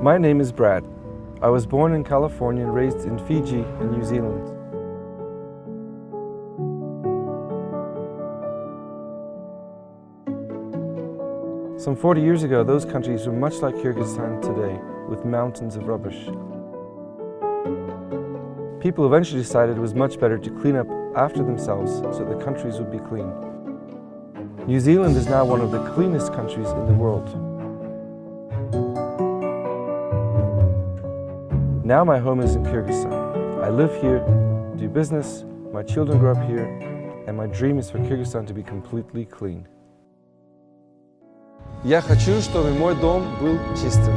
My name is Bрэd. I was born in California and raised in Fiji in New Zealand. Some 40 years ago, those countries were much like Kyrgyzstan today, with mountains of rubbish. People eventually decided it was much better to clean up after themselves so the countries would be clean. New Zealand is now one of the cleanest countries in the world. Now my home is in Kyrgyzstan. I live here, do business, my children grow up here, and my dream is for Kyrgyzstan to be completely clean. Я хочу, чтобы мой дом был чистым.